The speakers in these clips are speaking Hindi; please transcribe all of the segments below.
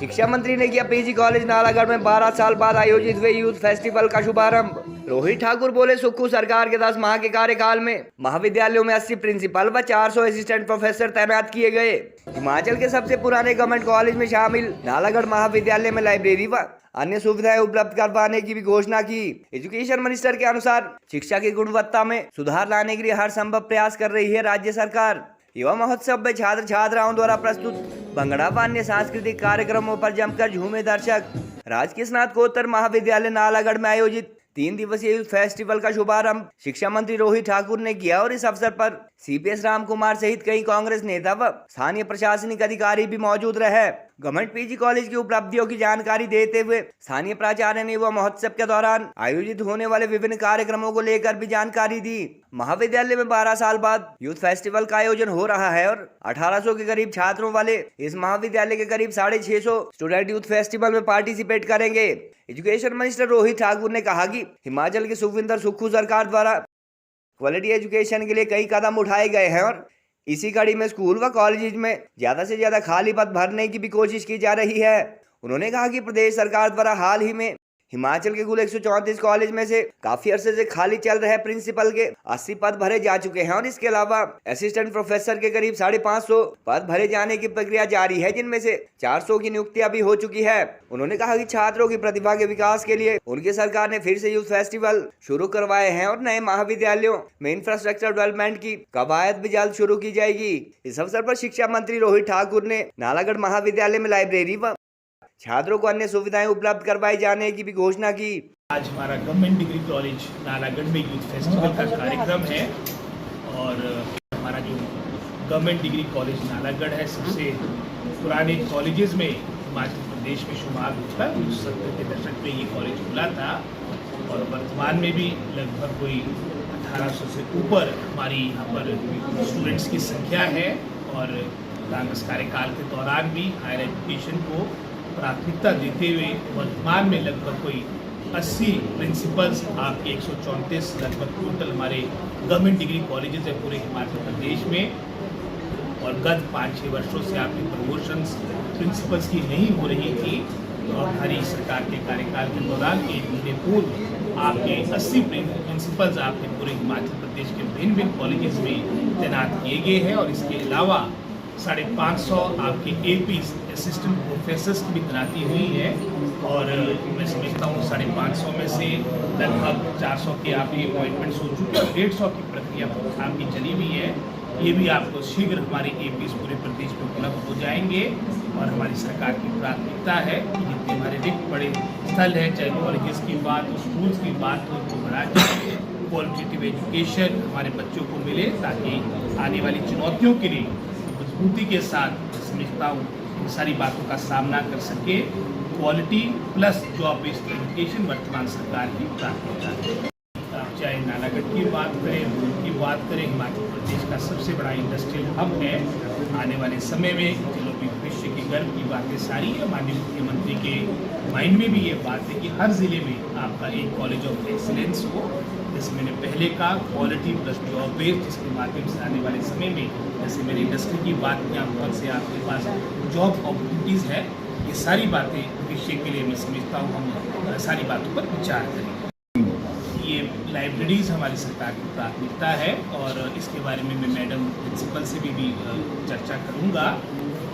शिक्षा मंत्री ने किया पीजी कॉलेज नालागढ़ में 12 साल बाद आयोजित हुए यूथ फेस्टिवल का शुभारंभ। रोहित ठाकुर बोले, सुक्खू सरकार के 10 माह के कार्यकाल में महाविद्यालयों में 80 प्रिंसिपल व 400 असिस्टेंट प्रोफेसर तैनात किए गए। हिमाचल के सबसे पुराने गवर्नमेंट कॉलेज में शामिल नालागढ़ महाविद्यालय में लाइब्रेरी व अन्य सुविधाएं उपलब्ध करवाने की भी घोषणा की। एजुकेशन मिनिस्टर के अनुसार शिक्षा की गुणवत्ता में सुधार लाने के लिए हर संभव प्रयास कर रही है राज्य सरकार। युवा महोत्सव में छात्र छात्राओं द्वारा प्रस्तुत भंगड़ा व अन्य सांस्कृतिक कार्यक्रमों पर जमकर झूमे दर्शक। राजकीय स्नातकोत्तर महाविद्यालय नालागढ़ में आयोजित 3 दिवसीय यूथ फेस्टिवल का शुभारंभ शिक्षा मंत्री रोहित ठाकुर ने किया और इस अवसर पर सीपीएस राम कुमार सहित कई कांग्रेस नेता व स्थानीय प्रशासनिक अधिकारी भी मौजूद रहे। गवर्नमेंट पीजी कॉलेज की उपलब्धियों की जानकारी देते हुए स्थानीय प्राचार्य ने युवा महोत्सव के दौरान आयोजित होने वाले विभिन्न कार्यक्रमों को लेकर भी जानकारी दी। महाविद्यालय में 12 साल बाद यूथ फेस्टिवल का आयोजन हो रहा है और 1800 के करीब छात्रों वाले इस महाविद्यालय के करीब 650 स्टूडेंट यूथ फेस्टिवल में पार्टिसिपेट करेंगे। एजुकेशन मिनिस्टर रोहित ठाकुर ने कहा कि हिमाचल की सुखविंदर सुक्खू सरकार द्वारा क्वालिटी एजुकेशन के लिए कई कदम उठाए गए हैं और इसी कड़ी में स्कूल व कॉलेज में ज्यादा से ज्यादा खाली पद भरने की भी कोशिश की जा रही है। उन्होंने कहा कि प्रदेश सरकार द्वारा हाल ही में हिमाचल के कुल 134 कॉलेज में से काफी अरसे से खाली चल रहे प्रिंसिपल के 80 पद भरे जा चुके हैं और इसके अलावा असिस्टेंट प्रोफेसर के करीब 550 पद भरे जाने की प्रक्रिया जारी है, जिनमें से 400 की नियुक्तियां भी हो चुकी है। उन्होंने कहा कि छात्रों की प्रतिभा के विकास के लिए उनकी सरकार ने फिर से यूथ फेस्टिवल शुरू करवाए हैं और नए महाविद्यालयों में इंफ्रास्ट्रक्चर डेवलपमेंट की कवायद भी जल्द शुरू की जाएगी। इस अवसर पर शिक्षा मंत्री रोहित ठाकुर ने नालागढ़ महाविद्यालय में लाइब्रेरी व छात्रों को अन्य सुविधाएं उपलब्ध करवाई जाने की भी घोषणा की। आज हमारा गवर्नमेंट डिग्री कॉलेज नालागढ़ में यूथ फेस्टिवल का कार्यक्रम है और हमारा जो गवर्नमेंट डिग्री कॉलेज नालागढ़ है सबसे पुराने कॉलेजेस में हिमाचल प्रदेश में शुमार होता है। 1970 के दशक में ये कॉलेज खुला था और वर्तमान में भी लगभग कोई 1800 से ऊपर हमारी यहाँ पर स्टूडेंट्स की संख्या है और कांग्रेस कार्यकाल के दौरान भी हायर एजुकेशन को प्राथमिकता देते हुए वर्तमान में लगभग कोई 80 प्रिंसिपल्स आपके 134 लगभग टोटल हमारे गवर्नमेंट डिग्री कॉलेजेस है पूरे हिमाचल प्रदेश में। और गत 5-6 वर्षों से आपकी प्रमोशंस प्रिंसिपल्स की नहीं हो रही थी, तो अब हमारी सरकार के कार्यकाल के दौरान 1 महीने पूर्व आपके 80 प्रिंसिपल्स आपके पूरे हिमाचल प्रदेश के भिन्न भिन्न कॉलेजेस में तैनात किए गए हैं और इसके अलावा 550 आपके एपीज असिस्टेंट प्रोफेसर्स की भी तैनाती हुई है और मैं समझता हूँ 550 में से लगभग 400 के आपके अपॉइंटमेंट्स हो चुके हैं और 150 की प्रक्रिया आपकी चली हुई है। ये भी आपको शीघ्र हमारे एपीज पूरे प्रदेश में उपलब्ध हो जाएंगे और हमारी सरकार की प्राथमिकता है कि जितने हमारे रिक्त बड़े स्थल हैं, चाहे कॉलेजेस की बात हो, स्कूल्स की बात हो, तो बढ़ा के क्वालिटेटिव एजुकेशन हमारे बच्चों को मिले ताकि आने वाली चुनौतियों के लिए मजबूती के साथ समझता हूँ इन सारी बातों का सामना कर सके। Quality plus job based education वर्तमान सरकार की प्राथमिकता है। आप चाहे नालागढ़ की बात करें, हिमाचल प्रदेश का सबसे बड़ा इंडस्ट्रियल हब है। आने वाले समय में चलो भी भविष्य की गर्व की बातें सारी है। माननीय मुख्यमंत्री के माइंड में भी ये बात है कि हर जिले में आपका एक कॉलेज ऑफ एक्सीलेंस हो। जैसे मैंने पहले कहा क्वालिटी प्लस जॉब बेस्ड, जिसके माध्यम से आने वाले समय में जैसे मेरी इंडस्ट्री की बात की यहाँ से आपके पास जॉब अपॉर्चुनिटीज़ है, ये सारी बातें भविष्य के लिए मैं समझता हूँ हम सारी बातों पर विचार करें। ये लाइब्रेरीज हमारी सरकार की प्राथमिकता है और इसके बारे में मैं मैडम प्रिंसिपल से भी चर्चा करूँगा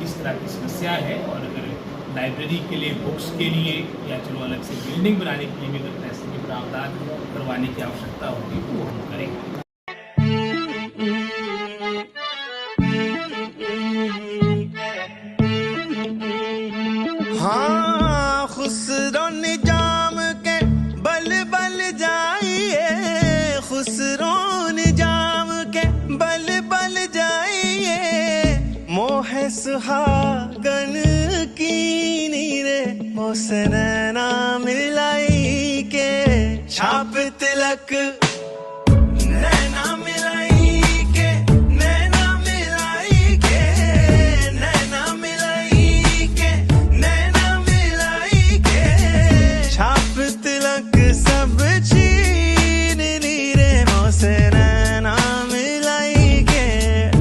किस तरह की समस्या है और अगर लाइब्रेरी के लिए बुक्स के लिए या चलो अलग से बिल्डिंग बनाने के लिए भी अगर पैसे के प्रावधान करवाने की आवश्यकता होगी तो वो हम करेंगे। हाँ, खुसरो निजाम के बल बल जाइए, खुसरो निजाम के बल बल जाइए, मोह सुहागन की नीरे मोसे नैना मिलाई के छाप तिलक